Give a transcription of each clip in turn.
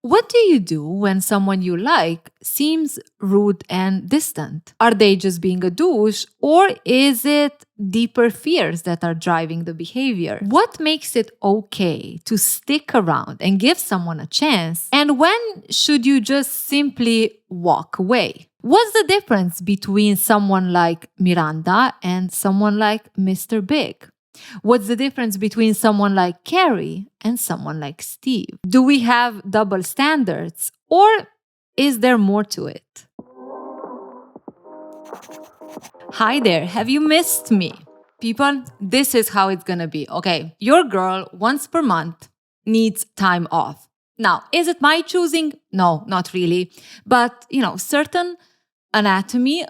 What do you do when someone you like seems rude and distant? Are they just being a douche, or is it deeper fears that are driving the behavior? What makes it okay to stick around and give someone a chance? And when should you just simply walk away? What's the difference between someone like Miranda and someone like Mr. Big? What's the difference between someone like Carrie and someone like Steve? Do we have double standards, or is there more to it? Hi there, have you missed me? People, this is how it's gonna be, okay? Your girl, once per month, needs time off. Now, is it my choosing? No, not really. But, certain anatomy,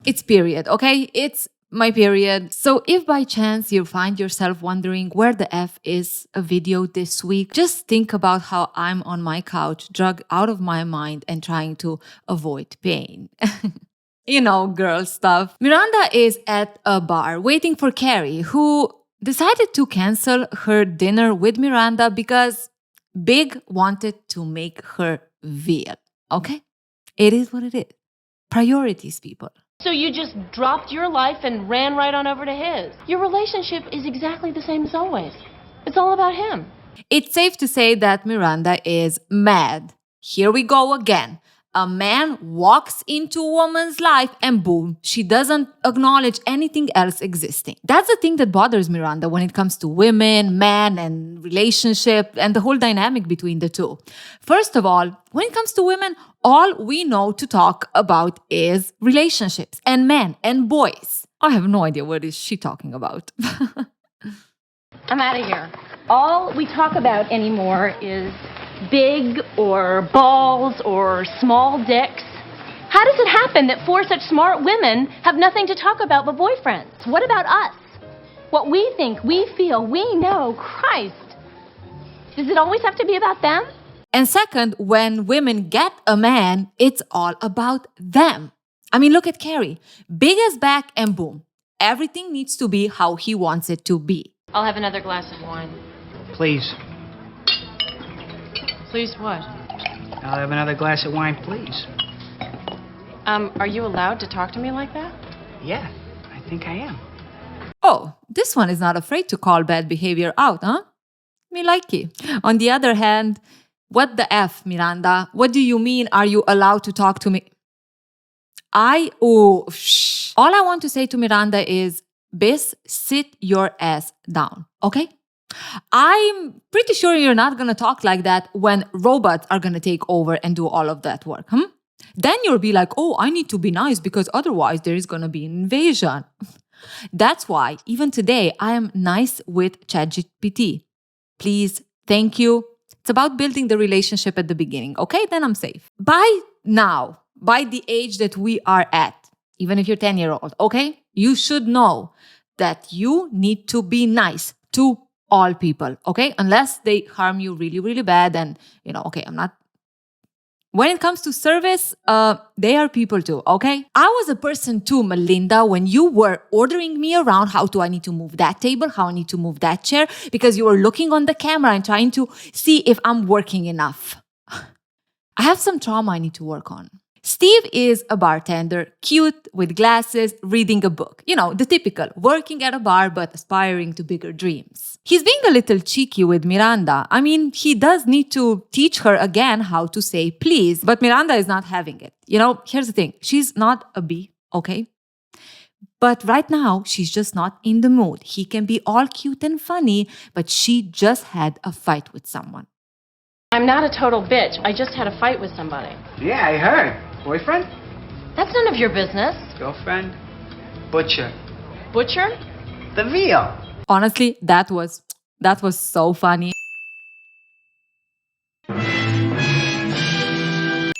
it's period, okay? It's my period. So if by chance you find yourself wondering where the F is a video this week, just think about how I'm on my couch, drugged out of my mind and trying to avoid pain. Girl stuff. Miranda is at a bar waiting for Carrie, who decided to cancel her dinner with Miranda because Big wanted to make her veal. Okay? It is what it is. Priorities, people. So you just dropped your life and ran right on over to his. Your relationship is exactly the same as always. It's all about him. It's safe to say that Miranda is mad. Here we go again. A man walks into a woman's life and boom, she doesn't acknowledge anything else existing. That's the thing that bothers Miranda when it comes to women, men, and relationship and the whole dynamic between the two. First of all, when it comes to women, all we know to talk about is relationships and men and boys. I have no idea what is she talking about. I'm out of here. All we talk about anymore is big or balls or small dicks. How does it happen that four such smart women have nothing to talk about but boyfriends? What about us? What we think, we feel, we know. Christ. Does it always have to be about them? And second, when women get a man, it's all about them. I mean, look at Carrie. Big as back and boom. Everything needs to be how he wants it to be. I'll have another glass of wine. Please. Please what? I'll have another glass of wine, please. Are you allowed to talk to me like that? Yeah, I think I am. Oh, this one is not afraid to call bad behavior out, huh? Me likey. On the other hand, what the F, Miranda? What do you mean, are you allowed to talk to me? All I want to say to Miranda is, Bis, sit your ass down, okay? I'm pretty sure you're not going to talk like that when robots are going to take over and do all of that work. Then you'll be like, oh, I need to be nice because otherwise there is going to be an invasion. That's why even today I am nice with ChatGPT. Please, thank you. It's about building the relationship at the beginning. Okay, then I'm safe. By now, by the age that we are at, even if you're 10-year-old, okay, you should know that you need to be nice to all people, okay? Unless they harm you really, really bad. And, okay, I'm not... When it comes to service, they are people too, okay? I was a person too, Melinda, when you were ordering me around how do I need to move that table, how I need to move that chair, because you were looking on the camera and trying to see if I'm working enough. I have some trauma I need to work on. Steve is a bartender, cute, with glasses, reading a book. The typical, working at a bar but aspiring to bigger dreams. He's being a little cheeky with Miranda. I mean, he does need to teach her again how to say please, but Miranda is not having it. Here's the thing. She's not a B, okay? But right now, she's just not in the mood. He can be all cute and funny, but she just had a fight with someone. I'm not a total bitch. I just had a fight with somebody. Yeah, I heard. Boyfriend? That's none of your business. Girlfriend? Butcher. Butcher? The veal. Honestly, that was so funny. And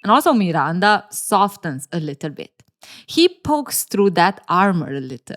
also Miranda softens a little bit. He pokes through that armor a little,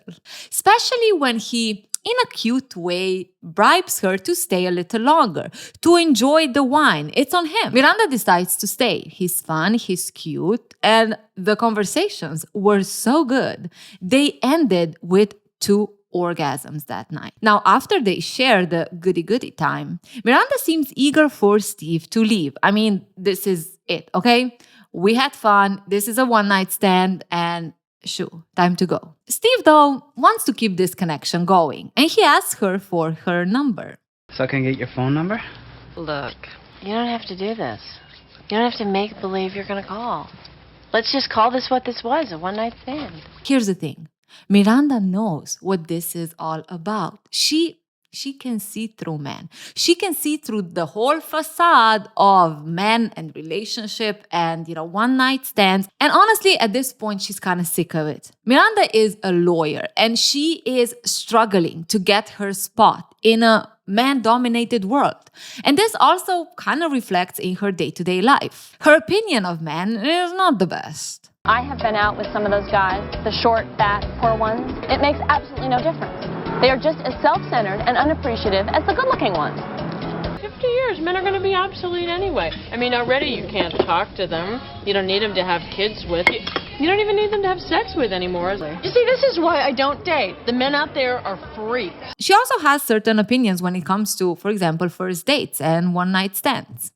especially when he, in a cute way, bribes her to stay a little longer, to enjoy the wine. It's on him. Miranda decides to stay. He's fun, he's cute, and the conversations were so good. They ended with 2 orgasms that night. Now, after they share the goody-goody time, Miranda seems eager for Steve to leave. I mean, this is it, okay? We had fun. This is a one-night stand, and shoo, time to go. Steve, though, wants to keep this connection going, and he asks her for her number. So can I get your phone number? Look, you don't have to do this. You don't have to make believe you're gonna call. Let's just call this what this was, a one-night stand. Here's the thing. Miranda knows what this is all about. She can see through men. She can see through the whole facade of men and relationship and, one-night stands. And honestly, at this point, she's kind of sick of it. Miranda is a lawyer and she is struggling to get her spot in a man-dominated world. And this also kind of reflects in her day-to-day life. Her opinion of men is not the best. I have been out with some of those guys, the short, fat, poor ones. It makes absolutely no difference. They are just as self-centered and unappreciative as the good-looking ones. 50 years, men are going to be obsolete anyway. I mean, already you can't talk to them. You don't need them to have kids with. You don't even need them to have sex with anymore. You see, this is why I don't date. The men out there are freaks. She also has certain opinions when it comes to, for example, first dates and one-night stands.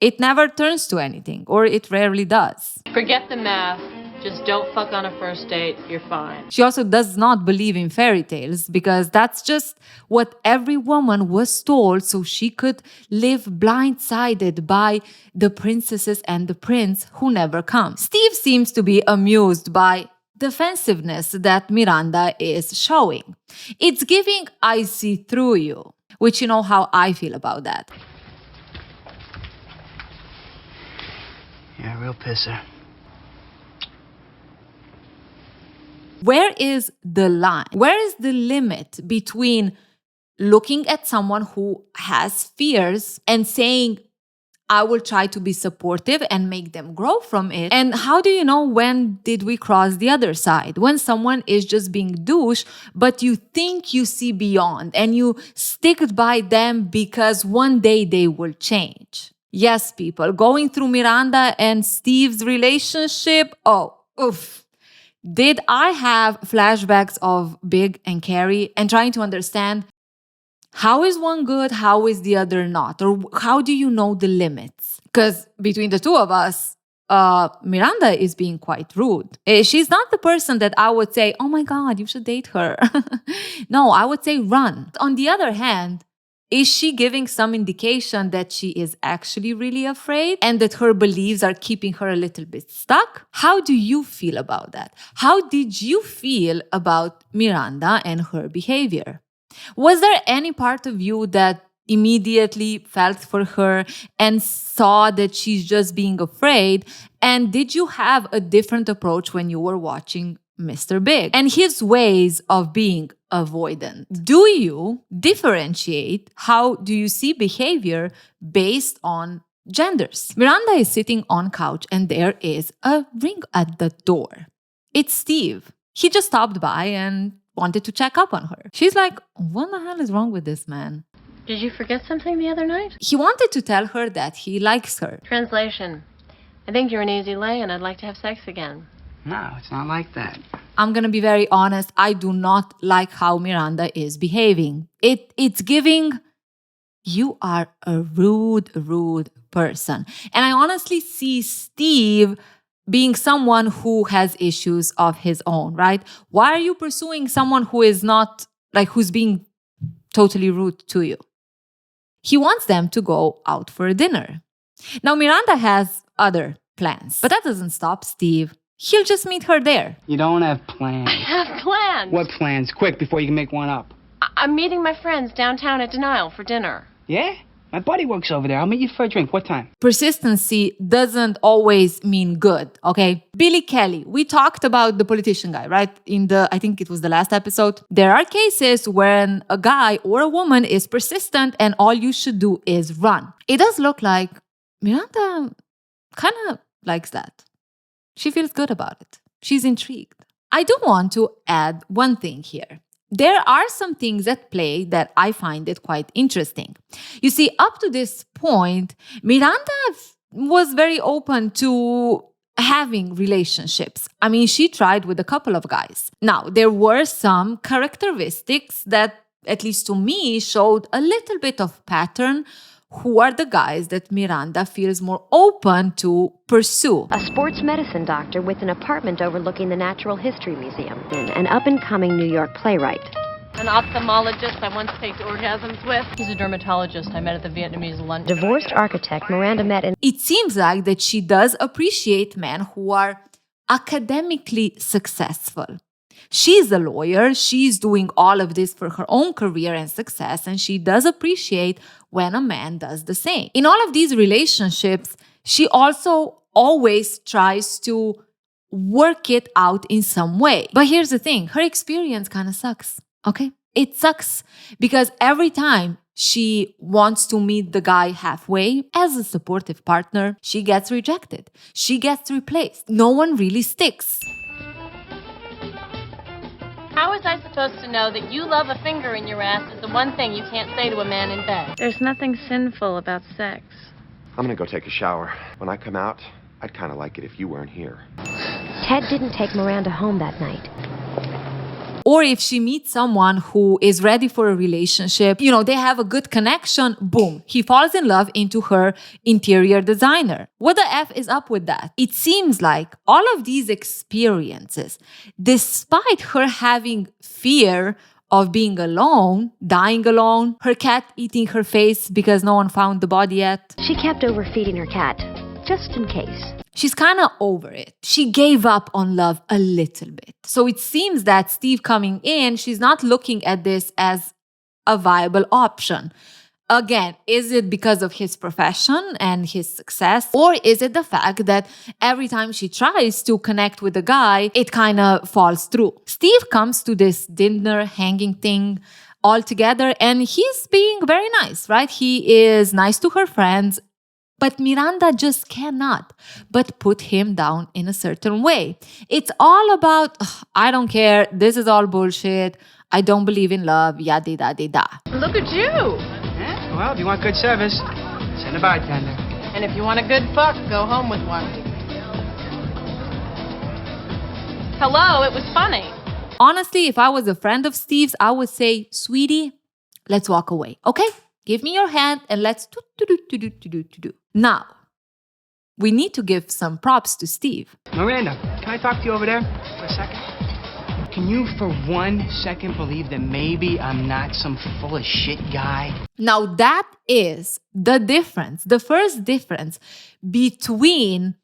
It never turns to anything, or it rarely does. Forget the math. Just don't fuck on a first date. You're fine. She also does not believe in fairy tales because that's just what every woman was told so she could live blindsided by the princesses and the prince who never come. Steve seems to be amused by defensiveness that Miranda is showing. It's giving I see through you, which you know how I feel about that. Yeah, real pisser. Where is the line? Where is the limit between looking at someone who has fears and saying, I will try to be supportive and make them grow from it? And how do you know when did we cross the other side? When someone is just being douche, but you think you see beyond and you stick by them because one day they will change. Yes, people, going through Miranda and Steve's relationship, oof. Did I have flashbacks of Big and Carrie and trying to understand how is one good, how is the other not? Or how do you know the limits? Because between the two of us, Miranda is being quite rude. She's not the person that I would say, oh my God, you should date her. No, I would say run. On the other hand, is she giving some indication that she is actually really afraid and that her beliefs are keeping her a little bit stuck? How do you feel about that? How did you feel about Miranda and her behavior? Was there any part of you that immediately felt for her and saw that she's just being afraid? And did you have a different approach when you were watching Mr. Big and his ways of being avoidant? Do you differentiate? How do you see behavior based on genders? Miranda is sitting on couch and there is a ring at the door. It's Steve. He just stopped by and wanted to check up on her. She's like, what the hell is wrong with this man? Did you forget something the other night? He wanted to tell her that he likes her. Translation. I think you're an easy lay and I'd like to have sex again. No, it's not like that. I'm gonna be very honest, I do not like how Miranda is behaving. It's giving, you are a rude person. And I honestly see Steve being someone who has issues of his own, right? Why are you pursuing someone who is not, who's being totally rude to you? He wants them to go out for dinner. Now, Miranda has other plans, but that doesn't stop Steve. He'll just meet her there. You don't have plans. I have plans. What plans? Quick, before you can make one up. I'm meeting my friends downtown at Denial for dinner. Yeah? My buddy works over there. I'll meet you for a drink. What time? Persistency doesn't always mean good, okay? Billy Kelly, we talked about the politician guy, right? I think it was the last episode. There are cases when a guy or a woman is persistent and all you should do is run. It does look like Miranda kind of likes that. She feels good about it. She's intrigued. I do want to add one thing here. There are some things at play that I find it quite interesting. You see, up to this point, Miranda was very open to having relationships. I mean, she tried with a couple of guys. Now, there were some characteristics that, at least to me, showed a little bit of pattern. Who are the guys that Miranda feels more open to pursue? A sports medicine doctor with an apartment overlooking the Natural History Museum. An up-and-coming New York playwright. An ophthalmologist I once faked orgasms with. He's a dermatologist I met at the Vietnamese lunch. Divorced architect Miranda met in... It seems like that she does appreciate men who are academically successful. She's a lawyer. She's doing all of this for her own career and success, and she does appreciate when a man does the same. In all of these relationships, she also always tries to work it out in some way. But here's the thing, her experience kind of sucks, okay? It sucks because every time she wants to meet the guy halfway as a supportive partner, she gets rejected. She gets replaced. No one really sticks. How was I supposed to know that you love a finger in your ass is the one thing you can't say to a man in bed? There's nothing sinful about sex. I'm gonna go take a shower. When I come out, I'd kind of like it if you weren't here. Ted didn't take Miranda home that night. Or if she meets someone who is ready for a relationship, they have a good connection, boom, he falls in love into her interior designer. What the F is up with that? It seems like all of these experiences, despite her having fear of being alone, dying alone, her cat eating her face because no one found the body yet. She kept overfeeding her cat, just in case. She's kind of over it. She gave up on love a little bit. So it seems that Steve coming in, she's not looking at this as a viable option. Again, is it because of his profession and his success? Or is it the fact that every time she tries to connect with a guy, it kind of falls through? Steve comes to this dinner hanging thing all together and he's being very nice, right? He is nice to her friends. But Miranda just cannot but put him down in a certain way. It's all about, I don't care, this is all bullshit, I don't believe in love, yada, yada, yada. Look at you! Yeah? Well, if you want good service, send a bartender. And if you want a good fuck, go home with one. Hello, it was funny. Honestly, if I was a friend of Steve's, I would say, sweetie, let's walk away, okay? Give me your hand and let's do. Now, we need to give some props to Steve. Miranda, can I talk to you over there for a second? Can you for 1 second believe that maybe I'm not some full of shit guy? Now that is the difference, the first difference between,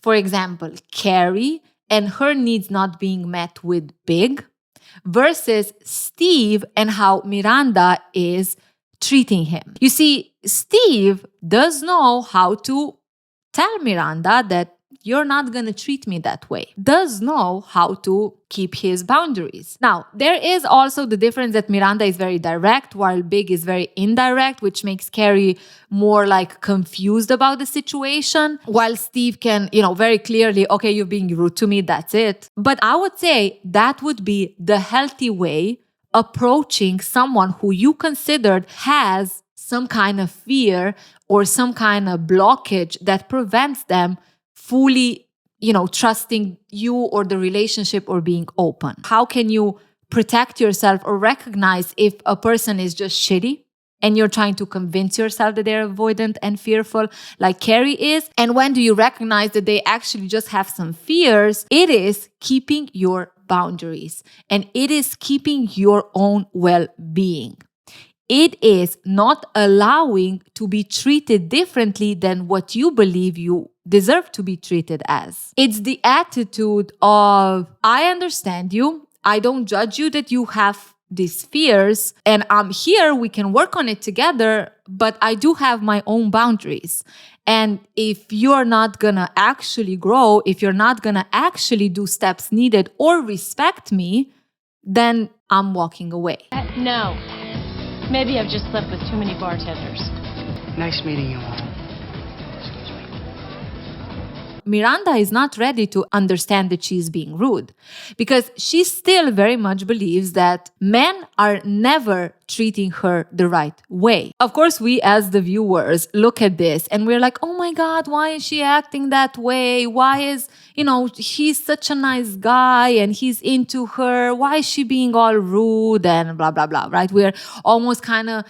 for example, Carrie and her needs not being met with big versus Steve and how Miranda is treating him. You see, Steve does know how to tell Miranda that you're not going to treat me that way. Does know how to keep his boundaries. Now, there is also the difference that Miranda is very direct while Big is very indirect, which makes Carrie more like confused about the situation, while Steve can, very clearly, okay, you're being rude to me, that's it. But I would say that would be the healthy way approaching someone who you considered has some kind of fear or some kind of blockage that prevents them fully, trusting you or the relationship or being open. How can you protect yourself or recognize if a person is just shitty and you're trying to convince yourself that they're avoidant and fearful like Carrie is? And when do you recognize that they actually just have some fears? It is keeping your boundaries and it is keeping your own well-being. It is not allowing to be treated differently than what you believe you deserve to be treated as. It's the attitude of, I understand you, I don't judge you that you have these fears, and I'm here, we can work on it together, but I do have my own boundaries. And if you're not gonna actually grow, if you're not gonna actually do steps needed or respect me, then I'm walking away. No. Maybe I've just slept with too many bartenders. Nice meeting you all. Miranda is not ready to understand that she's being rude because she still very much believes that men are never treating her the right way. Of course, we as the viewers look at this and we're like, oh my God, why is she acting that way? Why is, he's such a nice guy and he's into her. Why is she being all rude and blah, blah, blah, right? We're almost kind of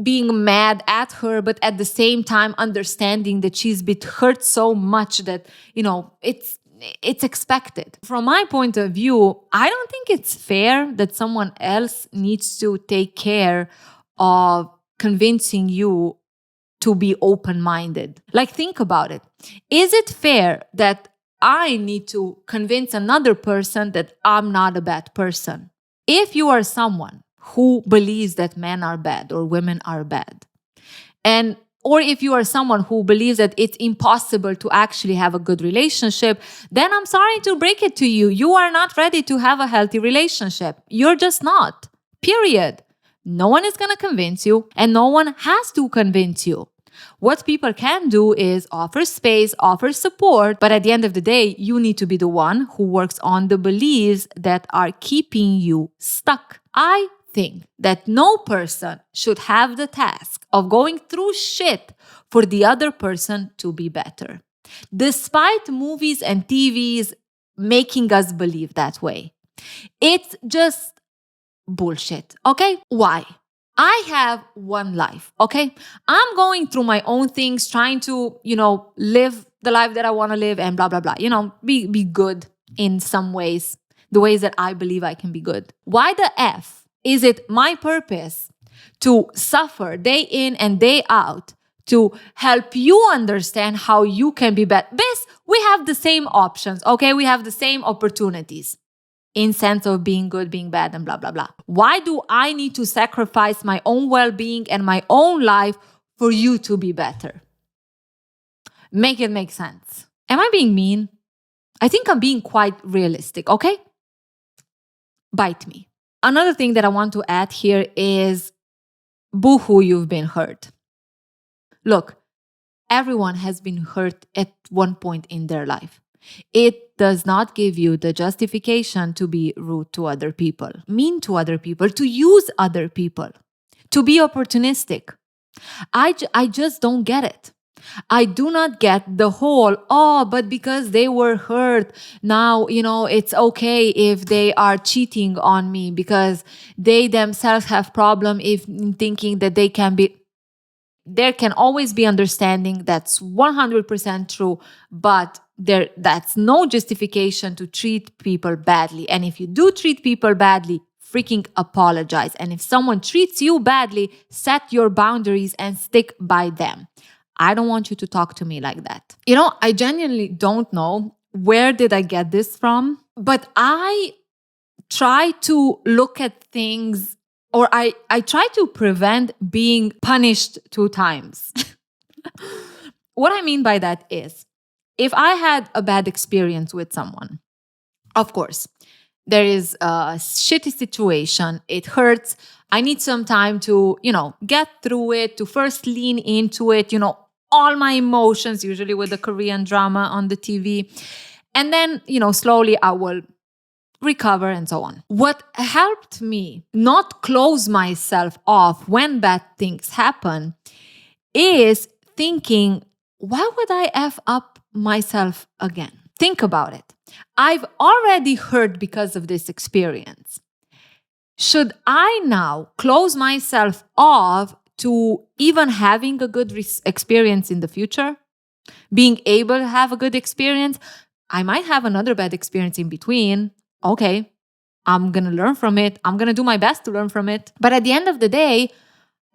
being mad at her, but at the same time understanding that she's been hurt so much that, it's expected. From my point of view, I don't think it's fair that someone else needs to take care of convincing you to be open-minded. Like, think about it. Is it fair that I need to convince another person that I'm not a bad person? If you are someone who believes that men are bad or women are bad, or if you are someone who believes that it's impossible to actually have a good relationship, then I'm sorry to break it to you. You are not ready to have a healthy relationship. You're just not. Period. No one is going to convince you, and no one has to convince you. What people can do is offer space, offer support, but at the end of the day, you need to be the one who works on the beliefs that are keeping you stuck. I think that no person should have the task of going through shit for the other person to be better, despite movies and TVs making us believe that way. It's just bullshit, okay? Why? I have one life, okay? I'm going through my own things, trying to, live the life that I want to live and blah, blah, blah. Be good in some ways, the ways that I believe I can be good. Why the F is it my purpose to suffer day in and day out to help you understand how you can be better? This, we have the same options, okay? We have the same opportunities in sense of being good, being bad, and blah, blah, blah. Why do I need to sacrifice my own well-being and my own life for you to be better? Make it make sense. Am I being mean? I think I'm being quite realistic, okay? Bite me. Another thing that I want to add here is, boo-hoo, you've been hurt. Look, everyone has been hurt at one point in their life. It does not give you the justification to be rude to other people, mean to other people, to use other people, to be opportunistic. I just don't get it. I do not get the whole, but because they were hurt, now, it's okay if they are cheating on me because they themselves have problem if thinking that they can be. There can always be understanding. That's 100% true, but that's no justification to treat people badly. And if you do treat people badly, freaking apologize. And if someone treats you badly, set your boundaries and stick by them. I don't want you to talk to me like that. I genuinely don't know where did I get this from, but I try to look at things, or I try to prevent being punished 2 times. What I mean by that is, if I had a bad experience with someone, of course, there is a shitty situation, it hurts, I need some time to, get through it, to first lean into it, all my emotions, usually with the Korean drama on the TV. And then, slowly I will recover and so on. What helped me not close myself off when bad things happen is thinking, why would I F up myself again? Think about it. I've already hurt because of this experience. Should I now close myself off to even having a good experience in the future? Being able to have a good experience? I might have another bad experience in between. Okay, I'm going to learn from it. I'm going to do my best to learn from it. But at the end of the day,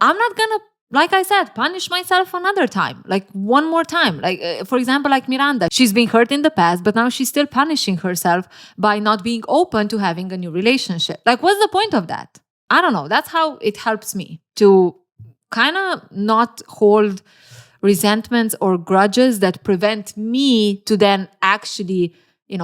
I'm not going to, like I said, punish myself another time, like one more time. Like, for example, like Miranda, she's been hurt in the past, but now she's still punishing herself by not being open to having a new relationship. Like, what's the point of that? I don't know. That's how it helps me to kind of not hold resentments or grudges that prevent me to then actually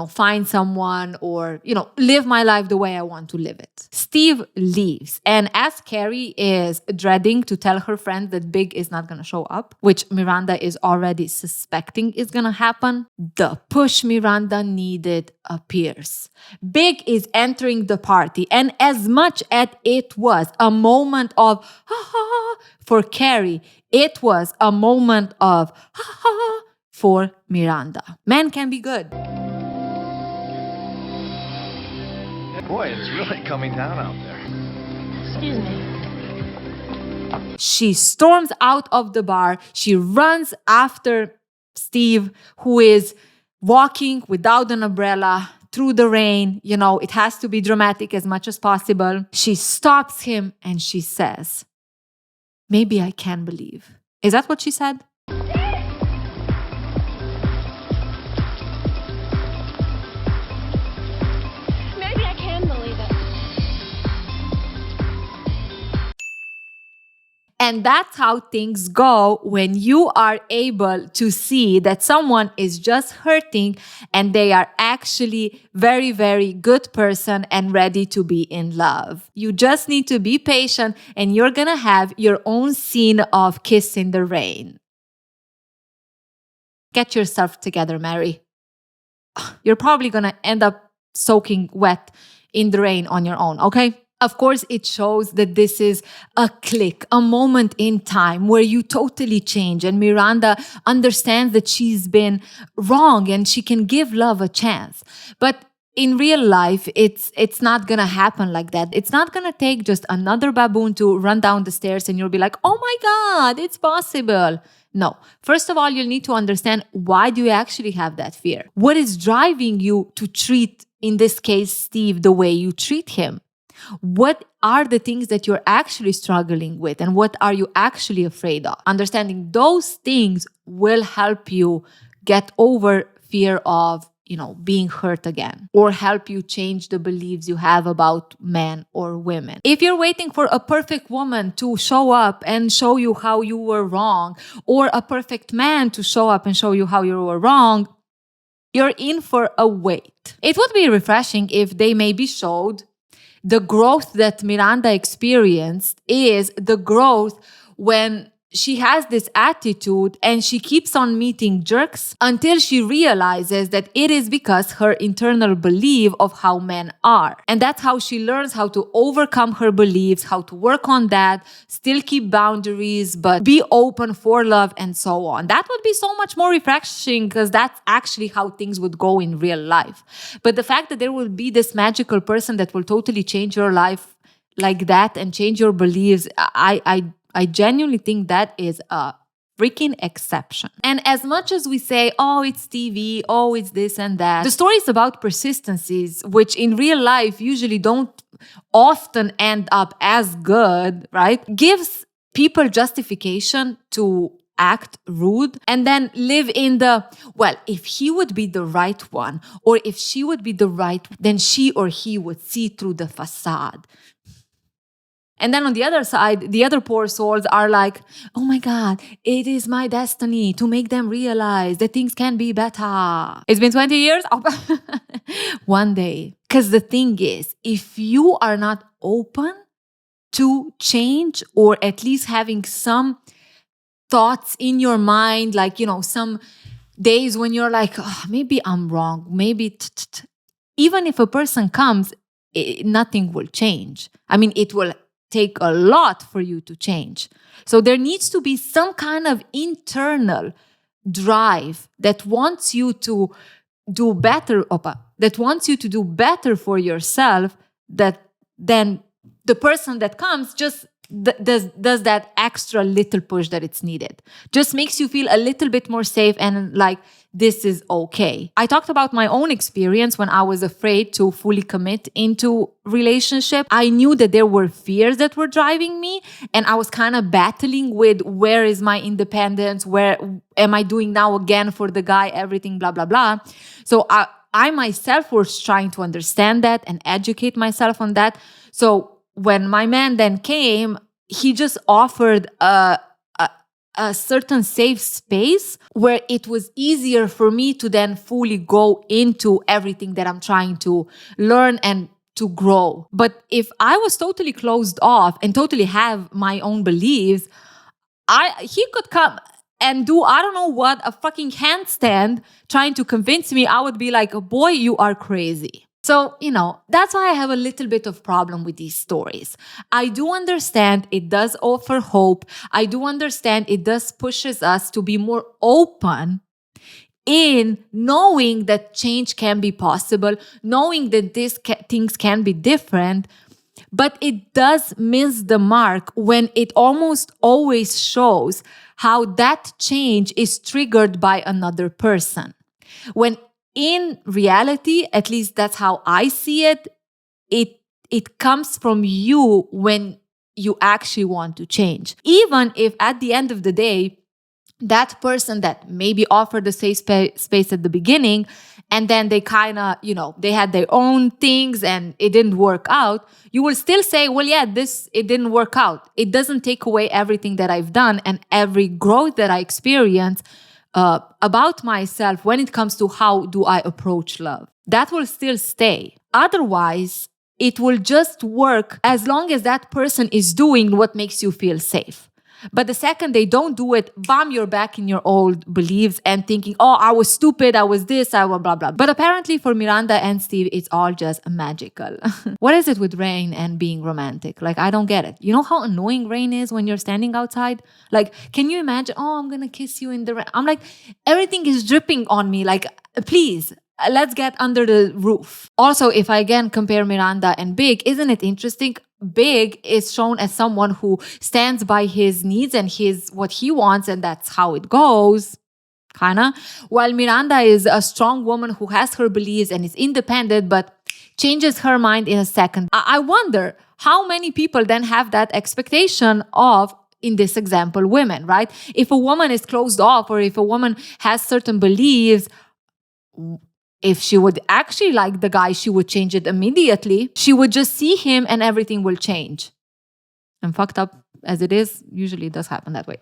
find someone or, live my life the way I want to live it. Steve leaves. And as Carrie is dreading to tell her friend that Big is not going to show up, which Miranda is already suspecting is going to happen, the push Miranda needed appears. Big is entering the party. And as much as it was a moment of ha ha for Carrie, it was a moment of ha ha for Miranda. Men can be good. Boy, it's really coming down out there. Excuse me. She storms out of the bar. She runs after Steve, who is walking without an umbrella through the rain. It has to be dramatic as much as possible. She stops him and she says, "Maybe I can believe." Is that what she said? And that's how things go when you are able to see that someone is just hurting and they are actually very, very good person and ready to be in love. You just need to be patient and you're gonna have your own scene of Kiss in the Rain. Get yourself together, Mary. You're probably gonna end up soaking wet in the rain on your own, okay? Of course, it shows that this is a click, a moment in time where you totally change and Miranda understands that she's been wrong and she can give love a chance. But in real life, it's not gonna happen like that. It's not gonna take just another baboon to run down the stairs and you'll be like, "Oh my God, it's possible." No. First of all, you'll need to understand, why do you actually have that fear? What is driving you to treat, in this case, Steve, the way you treat him? What are the things that you're actually struggling with and what are you actually afraid of? Understanding those things will help you get over fear of, being hurt again, or help you change the beliefs you have about men or women. If you're waiting for a perfect woman to show up and show you how you were wrong, or a perfect man to show up and show you how you were wrong, you're in for a wait. It would be refreshing if they maybe showed the growth that Miranda experienced is the growth when she has this attitude and she keeps on meeting jerks until she realizes that it is because her internal belief of how men are. And that's how she learns how to overcome her beliefs, how to work on that, still keep boundaries, but be open for love and so on. That would be so much more refreshing because that's actually how things would go in real life. But the fact that there will be this magical person that will totally change your life like that and change your beliefs, I genuinely think that is a freaking exception. And as much as we say, oh, it's TV, oh, it's this and that, the story is about persistencies, which in real life usually don't often end up as good, right? Gives people justification to act rude and then live in the, well, if he would be the right one, or if she would be the right, then she or he would see through the facade. And then on the other side, the other poor souls are like, oh my God, it is my destiny to make them realize that things can be better. It's been 20 years? Oh. One day. Because the thing is, if you are not open to change, or at least having some thoughts in your mind, like, some days when you're like, oh, maybe I'm wrong, maybe, even if a person comes, nothing will change. I mean, it will take a lot for you to change. So there needs to be some kind of internal drive that wants you to do better, that wants you to do better for yourself, that then the person that comes just does that extra little push that it's needed. Just makes you feel a little bit more safe and like, this is okay. I talked about my own experience when I was afraid to fully commit into relationship. I knew that there were fears that were driving me, and I was kind of battling with, where is my independence? Where am I doing now again for the guy? Everything, blah, blah, blah. So I myself was trying to understand that and educate myself on that. So when my man then came, he just offered a certain safe space where it was easier for me to then fully go into everything that I'm trying to learn and to grow. But if I was totally closed off and totally have my own beliefs, he could come and do, I don't know what, a fucking handstand trying to convince me. I would be like, boy, you are crazy. So, that's why I have a little bit of problem with these stories. I do understand it does offer hope. I do understand it does pushes us to be more open in knowing that change can be possible, knowing that things can be different. But it does miss the mark when it almost always shows how that change is triggered by another person. When in reality, at least that's how I see it, it comes from you when you actually want to change. Even if at the end of the day, that person that maybe offered the safe space at the beginning, and then they kind of, they had their own things and it didn't work out, you will still say, well, yeah, it didn't work out. It doesn't take away everything that I've done and every growth that I experience about myself when it comes to how do I approach love. That will still stay. Otherwise, it will just work as long as that person is doing what makes you feel safe. But the second they don't do it, bam, you're back in your old beliefs and thinking, oh, I was stupid, I was this, I was blah, blah. But apparently for Miranda and Steve, it's all just magical. What is it with rain and being romantic? Like, I don't get it. You know how annoying rain is when you're standing outside? Like, can you imagine, oh, I'm going to kiss you in the rain. I'm like, everything is dripping on me. Like, please, let's get under the roof. Also, if I again compare Miranda and Big, isn't it interesting? Big is shown as someone who stands by his needs and what he wants, and that's how it goes, kinda. While Miranda is a strong woman who has her beliefs and is independent, but changes her mind in a second. I wonder how many people then have that expectation of, in this example, women, right? If a woman is closed off or if a woman has certain beliefs, if she would actually like the guy, she would change it immediately. She would just see him and everything will change. And fucked up as it is, usually it does happen that way.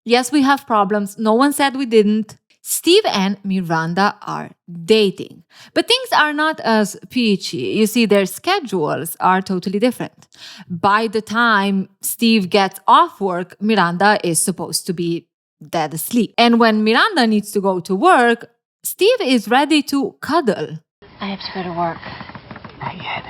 Yes, we have problems. No one said we didn't. Steve and Miranda are dating. But things are not as peachy. You see, their schedules are totally different. By the time Steve gets off work, Miranda is supposed to be dead asleep. And when Miranda needs to go to work, Steve is ready to cuddle. I have to go to work. Not yet.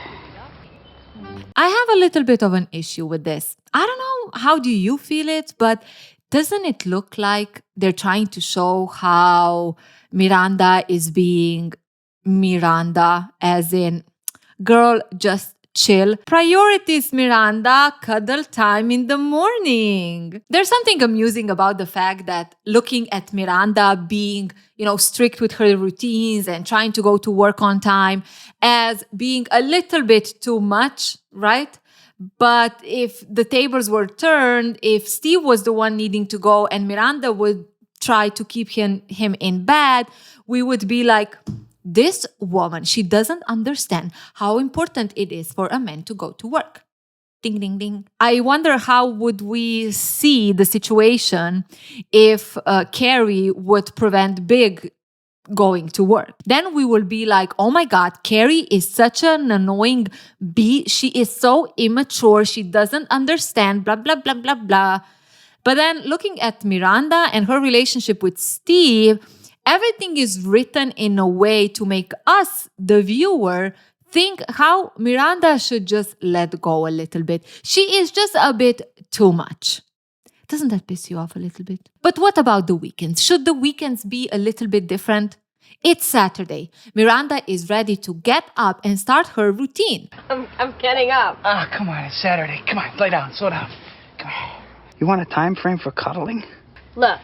I have a little bit of an issue with this. I don't know, how do you feel it? But doesn't it look like they're trying to show how Miranda is being Miranda, as in, girl, just chill. Priorities, Miranda, cuddle time in the morning. There's something amusing about the fact that looking at Miranda being, strict with her routines and trying to go to work on time as being a little bit too much, right? But if the tables were turned, if Steve was the one needing to go and Miranda would try to keep him in bed, we would be like, this woman, she doesn't understand how important it is for a man to go to work. Ding, ding, ding. I wonder how would we see the situation if Carrie would prevent Big going to work. Then we will be like, oh my God, Carrie is such an annoying bee. She is so immature. She doesn't understand, blah, blah, blah, blah, blah. But then looking at Miranda and her relationship with Steve, everything is written in a way to make us, the viewer, think how Miranda should just let go a little bit. She is just a bit too much. Doesn't that piss you off a little bit? But what about the weekends? Should the weekends be a little bit different? It's Saturday. Miranda is ready to get up and start her routine. I'm getting up. Ah, come on, it's Saturday. Come on, lay down, slow down. Come on. You want a time frame for cuddling? Look,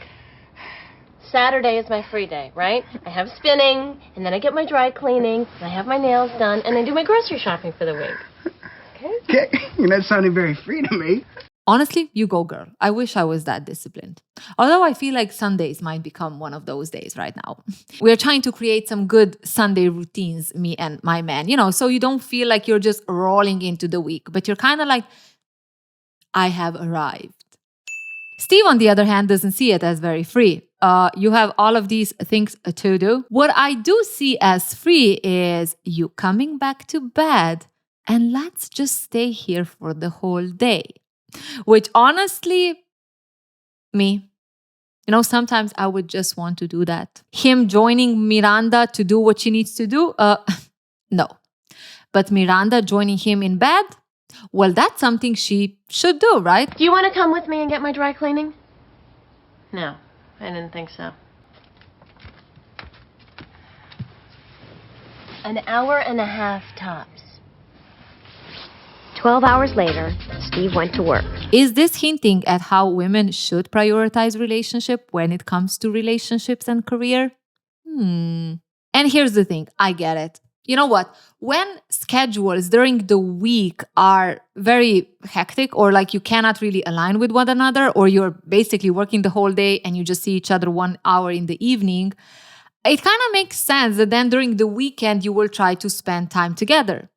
Saturday is my free day, right? I have spinning, and then I get my dry cleaning, and I have my nails done, and I do my grocery shopping for the week. Okay, you're not sounding very free to me. Honestly, you go, girl. I wish I was that disciplined. Although I feel like Sundays might become one of those days right now. We're trying to create some good Sunday routines, me and my man, so you don't feel like you're just rolling into the week, but you're kind of like, I have arrived. Steve, on the other hand, doesn't see it as very free. You have all of these things to do. What I do see as free is you coming back to bed and let's just stay here for the whole day. Which honestly, sometimes I would just want to do that. Him joining Miranda to do what she needs to do? No. But Miranda joining him in bed? Well, that's something she should do, right? Do you want to come with me and get my dry cleaning? No, I didn't think so. An hour and a half tops. 12 hours later, Steve went to work. Is this hinting at how women should prioritize relationship when it comes to relationships and career? And here's the thing, I get it. You know what? When schedules during the week are very hectic or like you cannot really align with one another or you're basically working the whole day and you just see each other 1 hour in the evening, it kind of makes sense that then during the weekend you will try to spend time together.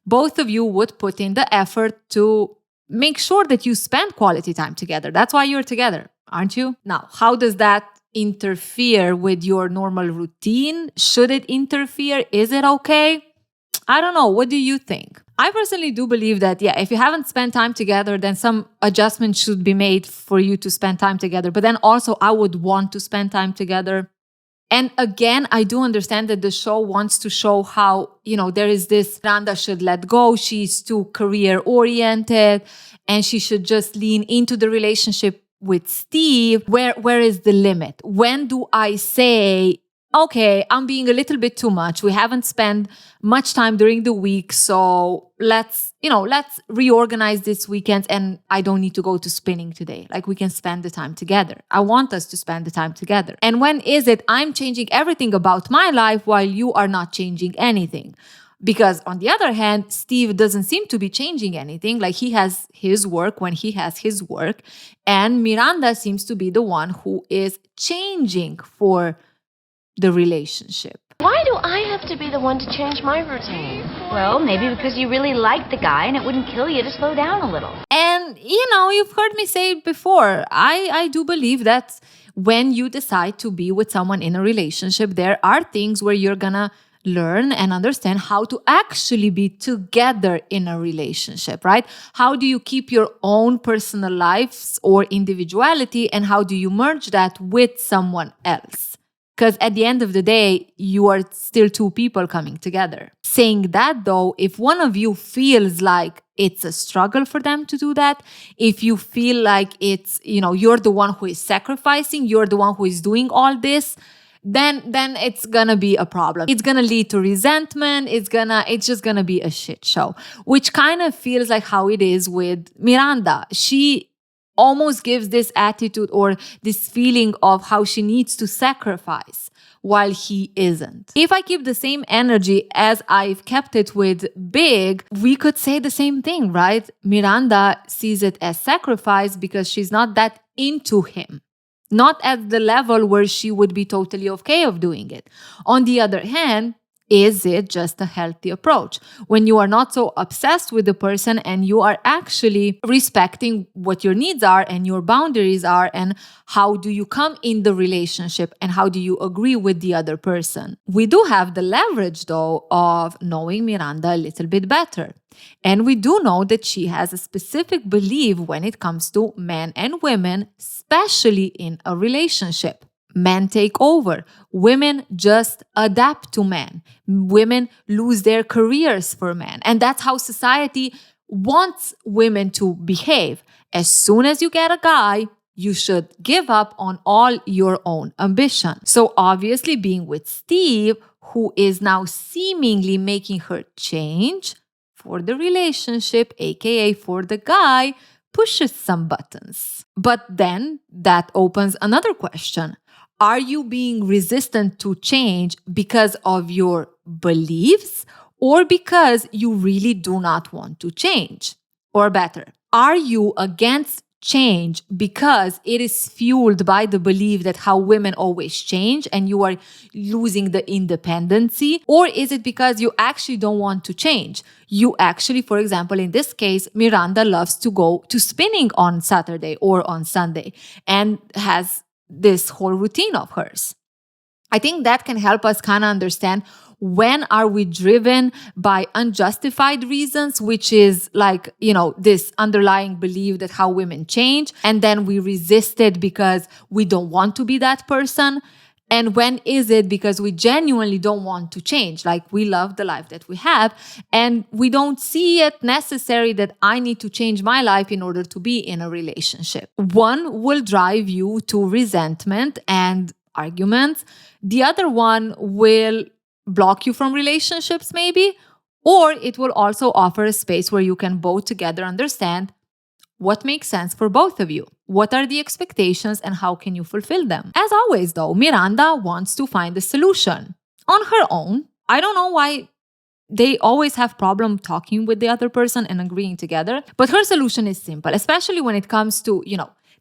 Both of you would put in the effort to make sure that you spend quality time together. That's why you're together, aren't you? Now, how does that interfere with your normal routine? Should it interfere? Is it okay? I don't know. What do you think? I personally do believe that, if you haven't spent time together, then some adjustment should be made for you to spend time together. But then also, I would want to spend time together. And again, I do understand that the show wants to show how, there is this Miranda should let go. She's too career-oriented and she should just lean into the relationship with Steve. Where is the limit? When do I say, okay, I'm being a little bit too much. We haven't spent much time during the week. So let's reorganize this weekend and I don't need to go to spinning today. Like we can spend the time together. I want us to spend the time together. And when is it I'm changing everything about my life while you are not changing anything? Because on the other hand, Steve doesn't seem to be changing anything. Like he has his work when he has his work. And Miranda seems to be the one who is changing for the relationship. Why do I have to be the one to change my routine? Well, maybe because you really like the guy and it wouldn't kill you to slow down a little. And, you've heard me say it before. I do believe that when you decide to be with someone in a relationship, there are things where you're gonna learn and understand how to actually be together in a relationship, right? How do you keep your own personal lives or individuality and how do you merge that with someone else? Because at the end of the day, you are still two people coming together. Saying that though, if one of you feels like it's a struggle for them to do that, if you feel like it's, you're the one who is sacrificing, you're the one who is doing all this, then it's gonna be a problem. It's gonna lead to resentment. It's just gonna be a shit show, which kind of feels like how it is with Miranda. She almost gives this attitude or this feeling of how she needs to sacrifice while he isn't. If I keep the same energy as I've kept it with Big, we could say the same thing, right? Miranda sees it as sacrifice because she's not that into him. Not at the level where she would be totally okay of doing it. On the other hand, is it just a healthy approach? When you are not so obsessed with the person and you are actually respecting what your needs are and your boundaries are and how do you come in the relationship and how do you agree with the other person? We do have the leverage though of knowing Miranda a little bit better. And we do know that she has a specific belief when it comes to men and women, especially in a relationship. Men take over. Women just adapt to men. Women lose their careers for men. And that's how society wants women to behave. As soon as you get a guy, you should give up on all your own ambition. So obviously being with Steve, who is now seemingly making her change for the relationship, aka for the guy, pushes some buttons. But then that opens another question. Are you being resistant to change because of your beliefs or because you really do not want to change? Or better, are you against change because it is fueled by the belief that how women always change and you are losing the independency? Or is it because you actually don't want to change? You actually, for example, in this case, Miranda loves to go to spinning on Saturday or on Sunday and has this whole routine of hers. I think that can help us kind of understand when are we driven by unjustified reasons, which is like, this underlying belief that how women change, and then we resist it because we don't want to be that person. And when is it because we genuinely don't want to change? Like, we love the life that we have and we don't see it necessary that I need to change my life in order to be in a relationship. One will drive you to resentment and arguments. The other one will block you from relationships maybe, or it will also offer a space where you can both together understand what makes sense for both of you. What are the expectations and how can you fulfill them? As always though, Miranda wants to find a solution on her own. I don't know why they always have problem talking with the other person and agreeing together, but her solution is simple, especially when it comes to,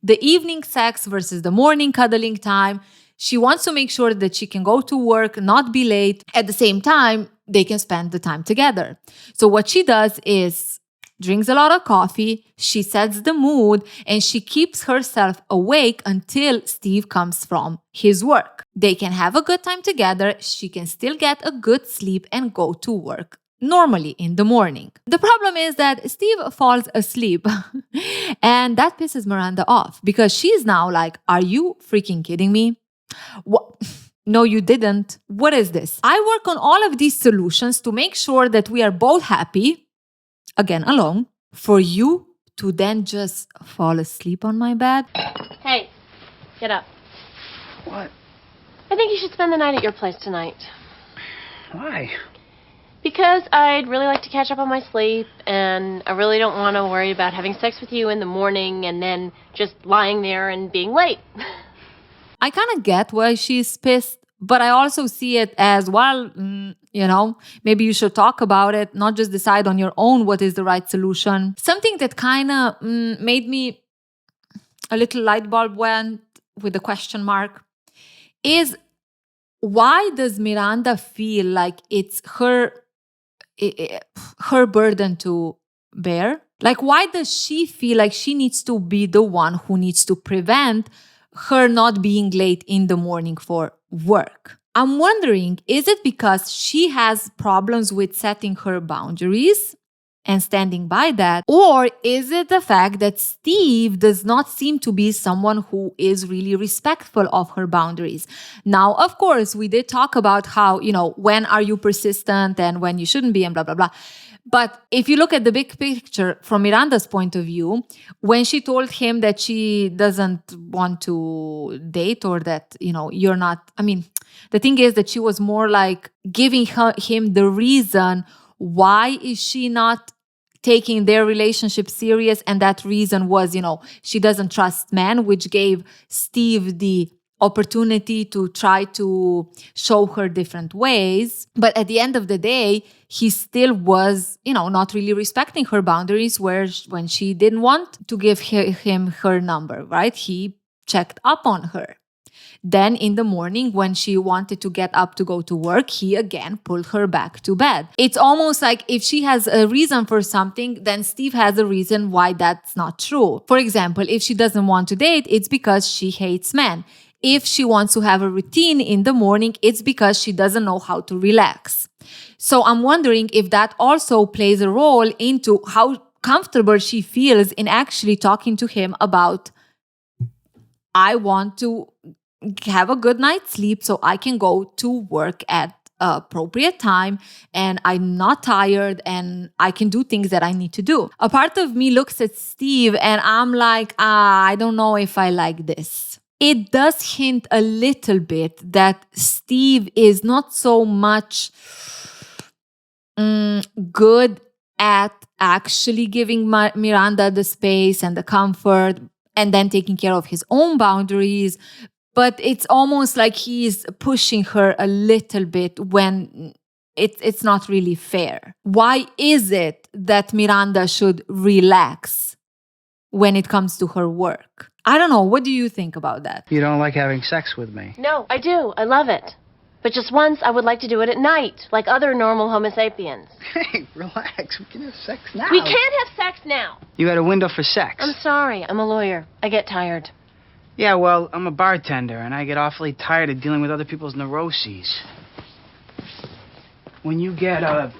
the evening sex versus the morning cuddling time. She wants to make sure that she can go to work, not be late. At the same time, they can spend the time together. So what she does is drinks a lot of coffee, she sets the mood, and she keeps herself awake until Steve comes from his work. They can have a good time together, she can still get a good sleep and go to work normally in the morning. The problem is that Steve falls asleep and that pisses Miranda off because she's now like, are you freaking kidding me? What? No, you didn't. What is this? I work on all of these solutions to make sure that we are both happy, again, alone, for you to then just fall asleep on my bed. Hey, get up. What? I think you should spend the night at your place tonight. Why? Because I'd really like to catch up on my sleep, and I really don't want to worry about having sex with you in the morning and then just lying there and being late. I kind of get why she's pissed, but I also see it as, well, maybe you should talk about it, not just decide on your own what is the right solution. Something that kind of made me a little light bulb went with a question mark is, why does Miranda feel like it's her burden to bear? Like, why does she feel like she needs to be the one who needs to prevent her not being late in the morning for work? I'm wondering, is it because she has problems with setting her boundaries and standing by that? Or is it the fact that Steve does not seem to be someone who is really respectful of her boundaries? Now, of course, we did talk about how, when are you persistent and when you shouldn't be and blah, blah, blah. But if you look at the big picture from Miranda's point of view, when she told him that she doesn't want to date or that, you're not, the thing is that she was more like giving him the reason why is she not taking their relationship serious. And that reason was, she doesn't trust men, which gave Steve the opportunity to try to show her different ways. But at the end of the day, he still was, not really respecting her boundaries when she didn't want to give him her number, right? He checked up on her. Then in the morning, when she wanted to get up to go to work, he again pulled her back to bed. It's almost like if she has a reason for something, then Steve has a reason why that's not true. For example, if she doesn't want to date, it's because she hates men. If she wants to have a routine in the morning, it's because she doesn't know how to relax. So I'm wondering if that also plays a role into how comfortable she feels in actually talking to him about, I want to have a good night's sleep so I can go to work at appropriate time and I'm not tired and I can do things that I need to do. A part of me looks at Steve and I'm like, I don't know if I like this. It does hint a little bit that Steve is not so much good at actually giving Miranda the space and the comfort and then taking care of his own boundaries. But it's almost like he's pushing her a little bit when it's not really fair. Why is it that Miranda should relax when it comes to her work. I don't know. What do you think about that? You don't like having sex with me? No, I do. I love it. But just once, I would like to do it at night, like other normal Homo sapiens. Hey, relax. We can have sex now. We can't have sex now. You had a window for sex. I'm sorry. I'm a lawyer. I get tired. Yeah, well, I'm a bartender, and I get awfully tired of dealing with other people's neuroses. When you get a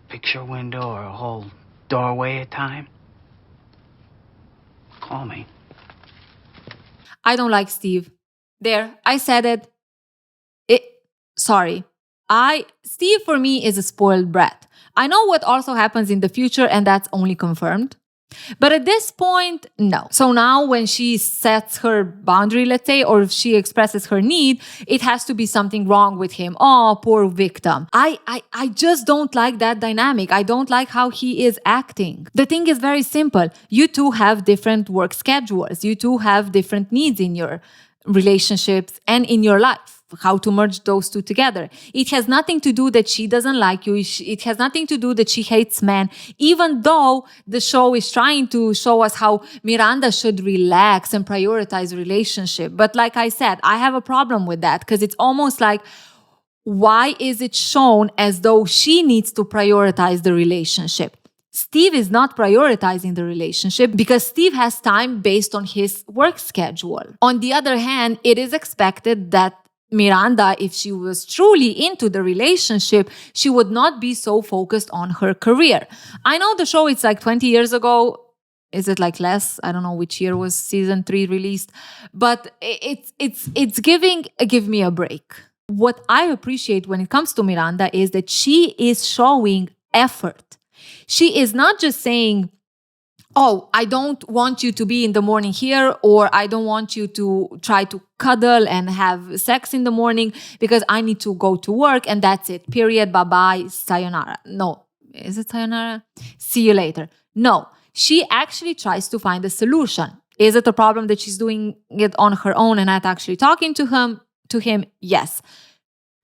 picture window or a whole doorway at a time, call me. I don't like Steve. There, I said it. Sorry. Steve for me is a spoiled brat. I know what also happens in the future, and that's only confirmed. But at this point, no. So now when she sets her boundary, let's say, or if she expresses her need, it has to be something wrong with him. Oh, poor victim. I just don't like that dynamic. I don't like how he is acting. The thing is very simple. You two have different work schedules. You two have different needs in your relationships and in your life. How to merge those two together. It has nothing to do that she doesn't like you. It has nothing to do that she hates men, even though the show is trying to show us how Miranda should relax and prioritize relationship. But like I said, I have a problem with that because it's almost like, why is it shown as though she needs to prioritize the relationship? Steve is not prioritizing the relationship because Steve has time based on his work schedule. On the other hand, it is expected that Miranda, if she was truly into the relationship, she would not be so focused on her career. I know the show, it's like 20 years ago. Is it like less? I don't know which year was season 3 released, but it's give me a break. What I appreciate when it comes to Miranda is that she is showing effort. She is not just saying, oh, I don't want you to be in the morning here, or I don't want you to try to cuddle and have sex in the morning because I need to go to work and that's it. Period. Bye-bye. Sayonara. No. Is it sayonara? See you later. No. She actually tries to find a solution. Is it a problem that she's doing it on her own and not actually talking to him? Yes.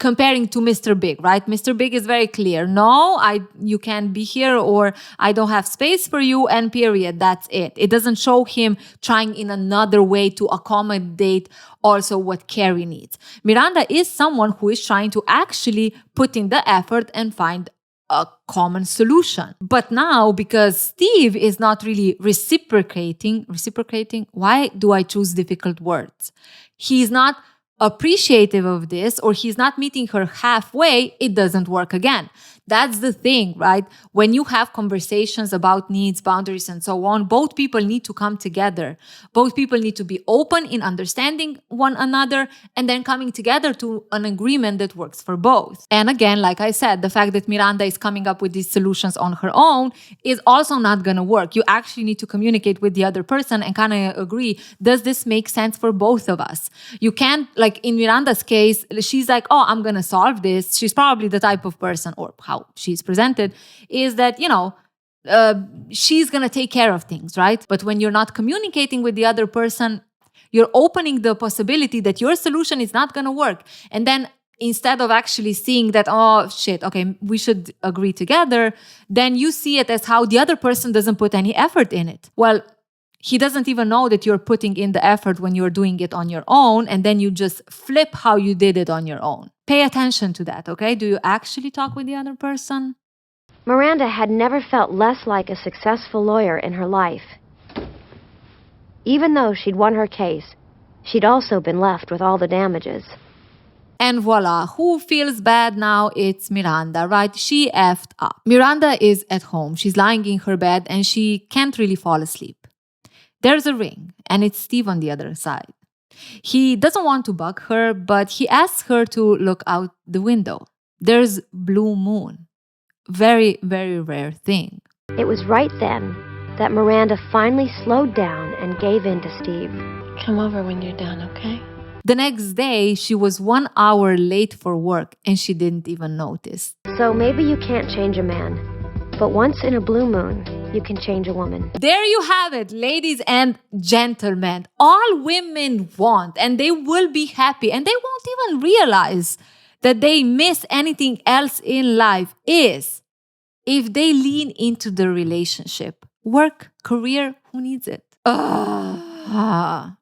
Comparing to Mr. Big, right? Mr. Big is very clear. No, you can't be here, or I don't have space for you, and period. That's it. It doesn't show him trying in another way to accommodate also what Carrie needs. Miranda is someone who is trying to actually put in the effort and find a common solution. But now, because Steve is not really reciprocating, why do I choose difficult words? He's not appreciative of this, or he's not meeting her halfway, it doesn't work again. That's the thing, right? When you have conversations about needs, boundaries, and so on, both people need to come together. Both people need to be open in understanding one another and then coming together to an agreement that works for both. And again, like I said, the fact that Miranda is coming up with these solutions on her own is also not going to work. You actually need to communicate with the other person and kind of agree, does this make sense for both of us? You can't, like in Miranda's case, she's like, oh, I'm going to solve this. She's probably the type of person, or how she's presented, is that, she's going to take care of things, right? But when you're not communicating with the other person, you're opening the possibility that your solution is not going to work. And then instead of actually seeing that, oh, shit, okay, we should agree together, then you see it as how the other person doesn't put any effort in it. Well, he doesn't even know that you're putting in the effort when you're doing it on your own, and then you just flip how you did it on your own. Pay attention to that, okay? Do you actually talk with the other person? Miranda had never felt less like a successful lawyer in her life. Even though she'd won her case, she'd also been left with all the damages. And voila, who feels bad now? It's Miranda, right? She effed up. Miranda is at home. She's lying in her bed and she can't really fall asleep. There's a ring, and it's Steve on the other side. He doesn't want to bug her, but he asks her to look out the window. There's blue moon. Very, very rare thing. It was right then that Miranda finally slowed down and gave in to Steve. Come over when you're done, okay? The next day, she was 1 hour late for work, and she didn't even notice. So maybe you can't change a man, but once in a blue moon, you can change a woman. There you have it, ladies and gentlemen. All women want, and they will be happy, and they won't even realize that they miss anything else in life, is if they lean into the relationship. Work, career, who needs it?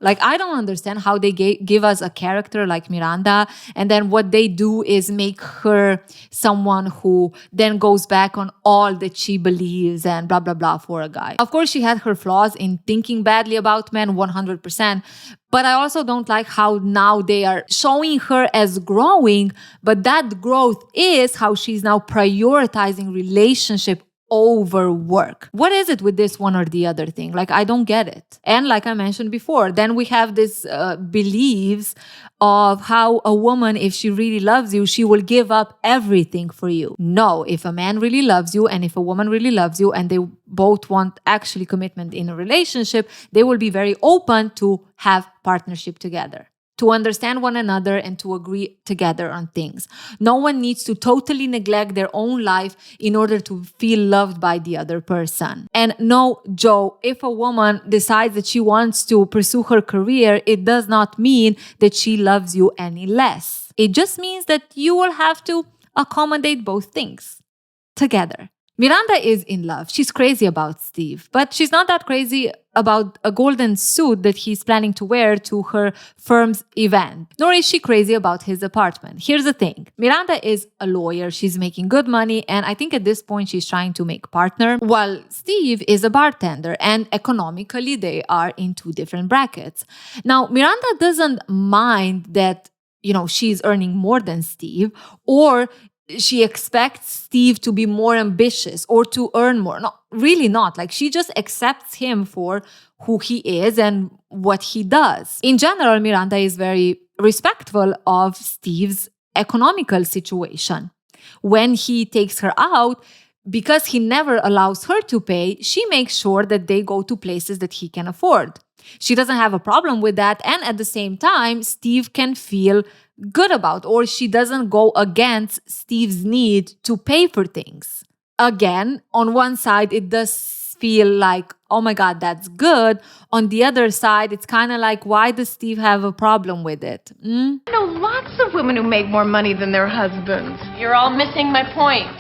Like, I don't understand how they give us a character like Miranda, and then what they do is make her someone who then goes back on all that she believes and blah, blah, blah for a guy. Of course, she had her flaws in thinking badly about men, 100%. But I also don't like how now they are showing her as growing, but that growth is how she's now prioritizing relationship over work. What is it with this one or the other thing? Like, I don't get it. And like I mentioned before, then we have this beliefs of how a woman, if she really loves you, she will give up everything for you. No, if a man really loves you and if a woman really loves you and they both want actually commitment in a relationship, they will be very open to have partnership together, to understand one another and to agree together on things. No one needs to totally neglect their own life in order to feel loved by the other person. And no, Joe, if a woman decides that she wants to pursue her career, it does not mean that she loves you any less. It just means that you will have to accommodate both things together. Miranda is in love. She's crazy about Steve, but she's not that crazy about a golden suit that he's planning to wear to her firm's event. Nor is she crazy about his apartment. Here's the thing. Miranda is a lawyer. She's making good money. And I think at this point she's trying to make partner, while Steve is a bartender. And economically, they are in two different brackets. Now, Miranda doesn't mind that, she's earning more than Steve, or she expects Steve to be more ambitious or to earn more. No, really not. Like, she just accepts him for who he is and what he does. In general, Miranda is very respectful of Steve's economical situation. When he takes her out, because he never allows her to pay, she makes sure that they go to places that he can afford. She doesn't have a problem with that. And at the same time, Steve can feel good about, or she doesn't go against Steve's need to pay for things. Again, on one side, it does feel like, oh my God, that's good. On the other side, it's kind of like, why does Steve have a problem with it? I know lots of women who make more money than their husbands. You're all missing my point.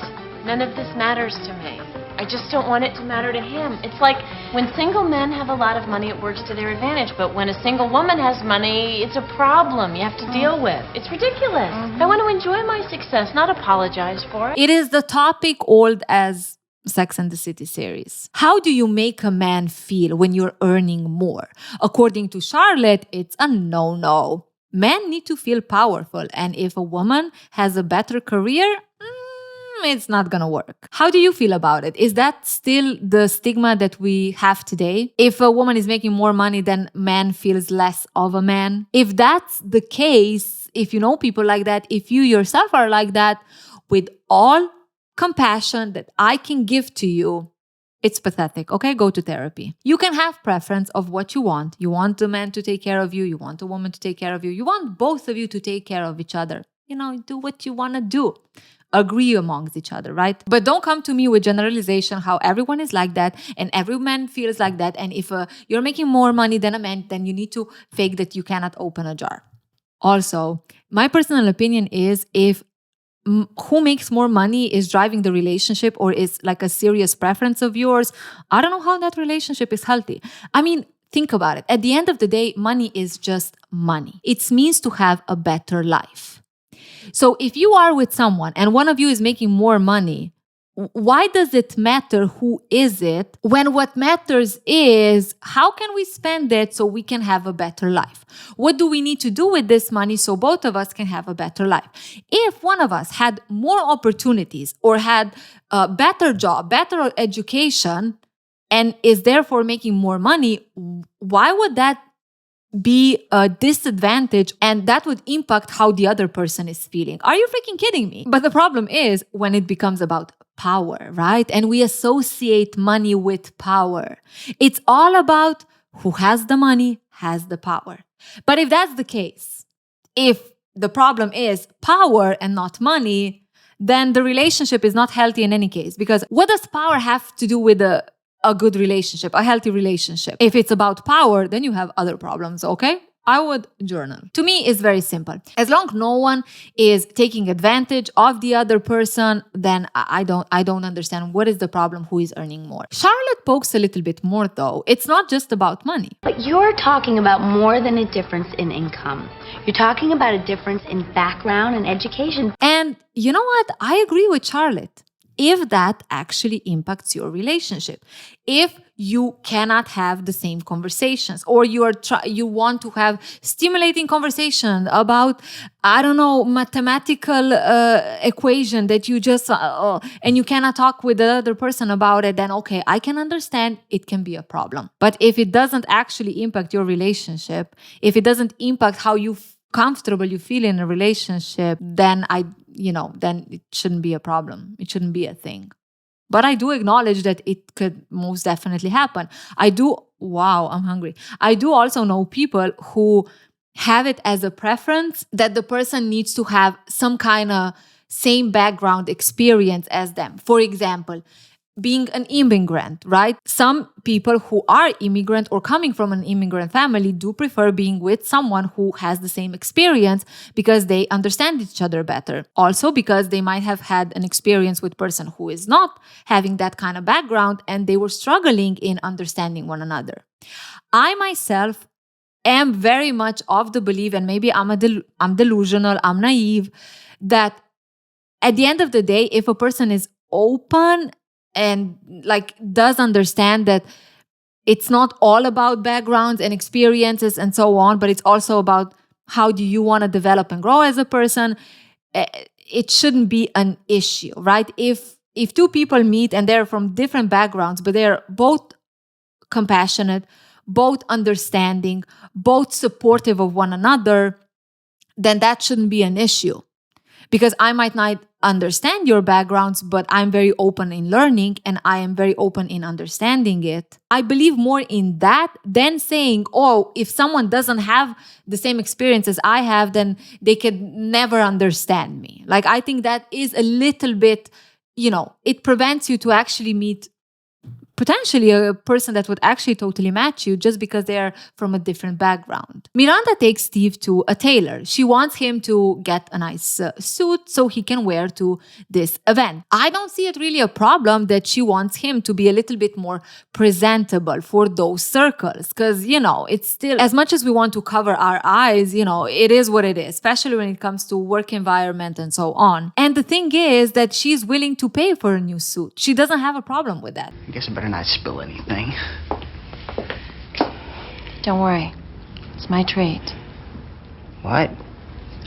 None of this matters to me. I just don't want it to matter to him. It's like when single men have a lot of money, it works to their advantage. But when a single woman has money, it's a problem you have to deal with. It's ridiculous. I want to enjoy my success, not apologize for it. It is the topic old as Sex and the City series. How do you make a man feel when you're earning more? According to Charlotte, it's a no-no. Men need to feel powerful. And if a woman has a better career, it's not gonna work. How do you feel about it? Is that still the stigma that we have today? If a woman is making more money, then man feels less of a man? If that's the case, if you know people like that, if you yourself are like that, with all compassion that I can give to you, it's pathetic, okay? Go to therapy. You can have preference of what you want. You want a man to take care of you. You want a woman to take care of you. You want both of you to take care of each other. Do what you want to do. Agree amongst each other, right? But don't come to me with generalization how everyone is like that and every man feels like that. And if you're making more money than a man, then you need to fake that you cannot open a jar. Also, my personal opinion is if who makes more money is driving the relationship or is like a serious preference of yours, I don't know how that relationship is healthy. I mean, think about it. At the end of the day, money is just money. It's means to have a better life. So if you are with someone and one of you is making more money, why does it matter who is it when what matters is how can we spend it so we can have a better life? What do we need to do with this money so both of us can have a better life? If one of us had more opportunities or had a better job, better education, and is therefore making more money, why would that be a disadvantage and that would impact how the other person is feeling? Are you freaking kidding me? But the problem is when it becomes about power, right? And we associate money with power. It's all about who has the money, has the power. But if that's the case, if the problem is power and not money, then the relationship is not healthy in any case. Because what does power have to do with a good relationship, a healthy relationship? If it's about power, then you have other problems, okay? I would journal. To me, it's very simple. As long no one is taking advantage of the other person, then I don't understand what is the problem, who is earning more. Charlotte pokes a little bit more though. It's not just about money. But you're talking about more than a difference in income. You're talking about a difference in background and education. And you know what? I agree with Charlotte. If that actually impacts your relationship, if you cannot have the same conversations, or you want to have stimulating conversation about, I don't know, mathematical equation that you just and you cannot talk with the other person about it, then okay, I can understand it can be a problem. But if it doesn't actually impact your relationship, if it doesn't impact how comfortable you feel in a relationship, then then it shouldn't be a problem. It shouldn't be a thing. But I do acknowledge that it could most definitely happen. Wow, I'm hungry. I do also know people who have it as a preference that the person needs to have some kind of same background experience as them. For example, being an immigrant, right? Some people who are immigrant or coming from an immigrant family do prefer being with someone who has the same experience because they understand each other better. Also because they might have had an experience with a person who is not having that kind of background and they were struggling in understanding one another. I myself am very much of the belief, and maybe I'm delusional, I'm naive, that at the end of the day, if a person is open and does understand that it's not all about backgrounds and experiences and so on, but it's also about how do you want to develop and grow as a person, it shouldn't be an issue, right? If two people meet and they're from different backgrounds, but they're both compassionate, both understanding, both supportive of one another, then that shouldn't be an issue. Because I might not understand your backgrounds, but I'm very open in learning and I am very open in understanding it. I believe more in that than saying, oh, if someone doesn't have the same experience as I have, then they can never understand me. I think that is a little bit, it prevents you to actually meet potentially a person that would actually totally match you just because they are from a different background. Miranda takes Steve to a tailor. She wants him to get a nice suit so he can wear to this event. I don't see it really a problem that she wants him to be a little bit more presentable for those circles because, it's still, as much as we want to cover our eyes, it is what it is, especially when it comes to work environment and so on. And the thing is that she's willing to pay for a new suit. She doesn't have a problem with that. I guess I better not spill anything. Don't worry. It's my treat. What?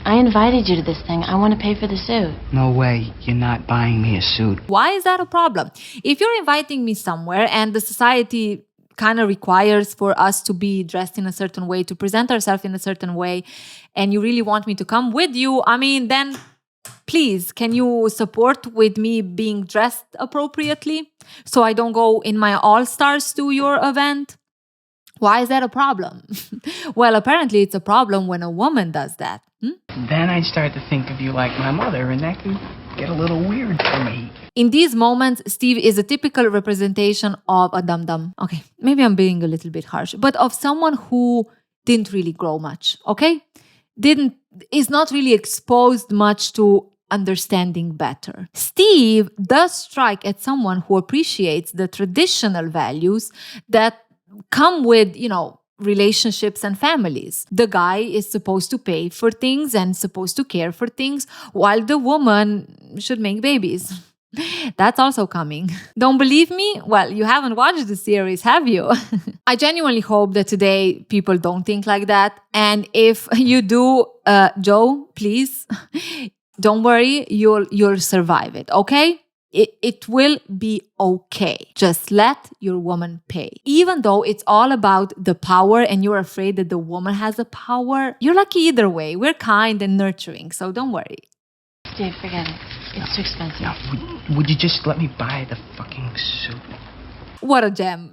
I invited you to this thing. I want to pay for the suit. No way. You're not buying me a suit. Why is that a problem? If you're inviting me somewhere and the society kind of requires for us to be dressed in a certain way, to present ourselves in a certain way, and you really want me to come with you, then please, can you support with me being dressed appropriately so I don't go in my all-stars to your event? Why is that a problem? Well, apparently it's a problem when a woman does that. Then I start to think of you like my mother, and that can get a little weird for me. In these moments, Steve is a typical representation of a dum-dum. Okay, maybe I'm being a little bit harsh, but of someone who didn't really grow much, okay? Is not really exposed much to understanding better. Steve does strike at someone who appreciates the traditional values that come with, relationships and families. The guy is supposed to pay for things and supposed to care for things, while the woman should make babies. That's also coming. Don't believe me? Well, you haven't watched the series, have you? I genuinely hope that today people don't think like that. And if you do, Joe, please, don't worry, you'll survive it, okay? It will be okay. Just let your woman pay. Even though it's all about the power and you're afraid that the woman has the power, you're lucky either way. We're kind and nurturing, so don't worry. Steve, forget it. It's too expensive. Now, would you just let me buy the fucking suit? What a gem.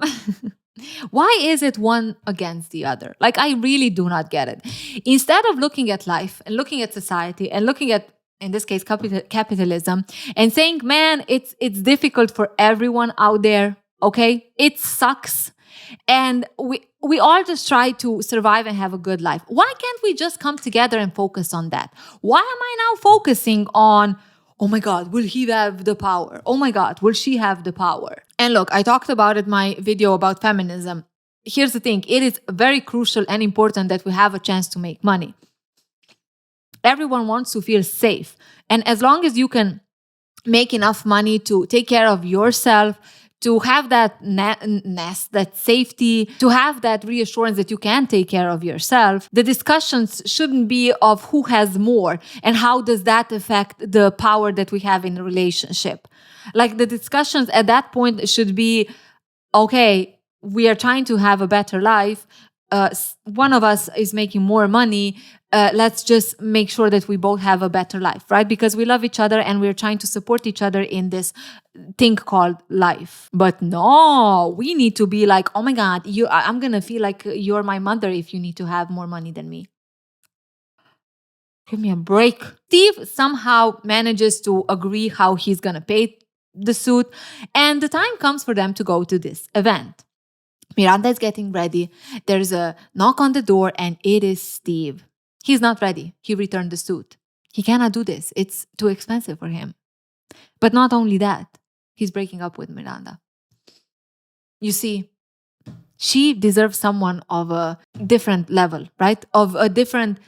Why is it one against the other? I really do not get it. Instead of looking at life and looking at society and looking at, in this case, capitalism, and saying, man, it's difficult for everyone out there, okay? It sucks. And we all just try to survive and have a good life. Why can't we just come together and focus on that? Why am I now focusing on, oh my God, will he have the power? Oh my God, will she have the power? And look, I talked about it in my video about feminism. Here's the thing. It is very crucial and important that we have a chance to make money. Everyone wants to feel safe. And as long as you can make enough money to take care of yourself, to have that nest, that safety, to have that reassurance that you can take care of yourself, the discussions shouldn't be of who has more and how does that affect the power that we have in a relationship. Like the discussions at that point should be, okay, we are trying to have a better life. One of us is making more money. Let's just make sure that we both have a better life, right? Because we love each other and we're trying to support each other in this thing called life. But no, we need to be like, oh my God, I'm going to feel like you're my mother if you need to have more money than me. Give me a break. Steve somehow manages to agree how he's going to pay the suit. And the time comes for them to go to this event. Miranda is getting ready. There's a knock on the door and it is Steve. He's not ready. He returned the suit. He cannot do this. It's too expensive for him. But not only that, he's breaking up with Miranda. You see, she deserves someone of a different level, right? Of a different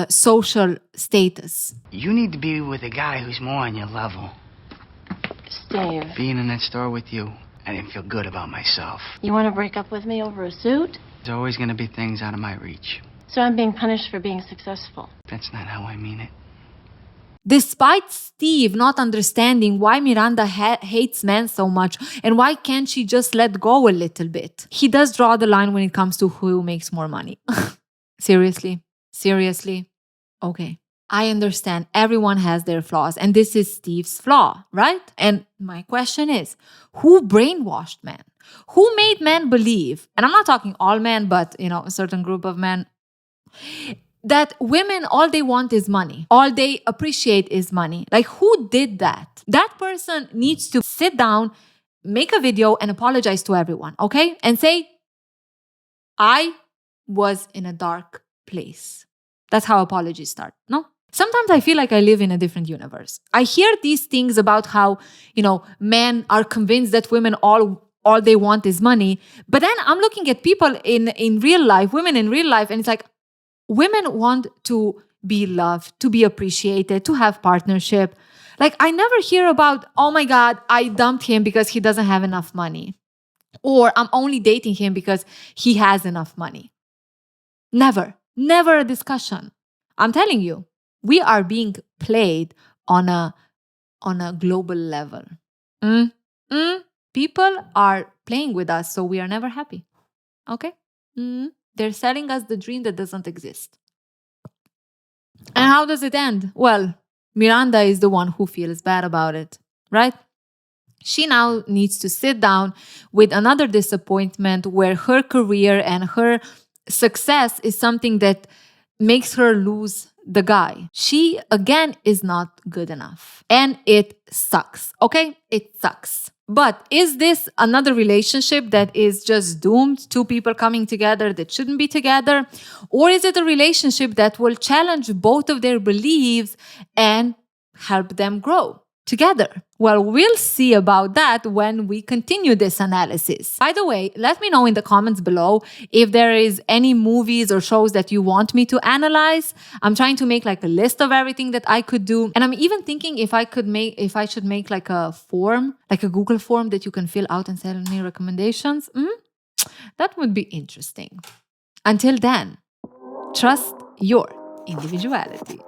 social status. You need to be with a guy who's more on your level. Steve. Being in that store with you, I didn't feel good about myself. You want to break up with me over a suit? There's always going to be things out of my reach. So I'm being punished for being successful. That's not how I mean it. Despite Steve not understanding why Miranda hates men so much and why can't she just let go a little bit, he does draw the line when it comes to who makes more money. Seriously? Okay. I understand everyone has their flaws and this is Steve's flaw, right? And my question is, who brainwashed men? Who made men believe, and I'm not talking all men, but a certain group of men, that women, all they want is money. All they appreciate is money. Like, who did that? That person needs to sit down, make a video and apologize to everyone, okay? And say, I was in a dark place. That's how apologies start, no? Sometimes I feel like I live in a different universe. I hear these things about how, men are convinced that women all they want is money. But then I'm looking at people in real life, women in real life, and it's like, women want to be loved, to be appreciated, to have partnership. Like, I never hear about, oh my God, I dumped him because he doesn't have enough money. Or I'm only dating him because he has enough money. Never a discussion. I'm telling you, we are being played on a global level. People are playing with us, so we are never happy. Okay? They're selling us the dream that doesn't exist. And how does it end? Well, Miranda is the one who feels bad about it, right? She now needs to sit down with another disappointment where her career and her success is something that makes her lose the guy. She, again, is not good enough. And it sucks, okay? It sucks. But is this another relationship that is just doomed? Two people coming together that shouldn't be together? Or is it a relationship that will challenge both of their beliefs and help them grow together? Well, we'll see about that when we continue this analysis. By the way, let me know in the comments below if there is any movies or shows that you want me to analyze. I'm trying to make like a list of everything that I could do. And I'm even thinking if I should make like a form, like a Google form that you can fill out and send me recommendations. That would be interesting. Until then, trust your individuality.